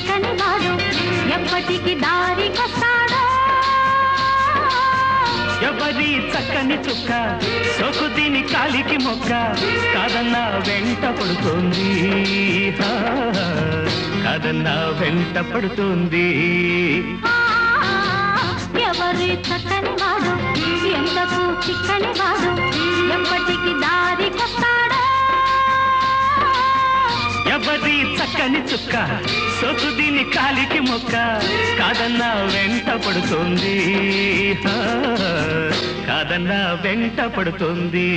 చిక్కని వాడు ఎప్పటికి దారికొస్తాడో. ఎవరి చక్కని చుక్క సోకు దీని కాలికి మొక్క కాదన్నా వెంట పడుతోంది, కాదన్నా వెంట పడుతోంది. ఎవరి చక్కని వాడు ఎంతకు చిక్కని వాడు ఎప్పటికి దారికొస్తాడో. ఎవరి చక్కని చుక్క సోకు దీని కాలికి మొక్క కాదన్నా వెంట పడుతోంది, కాదన్నా వెంట పడుతోంది.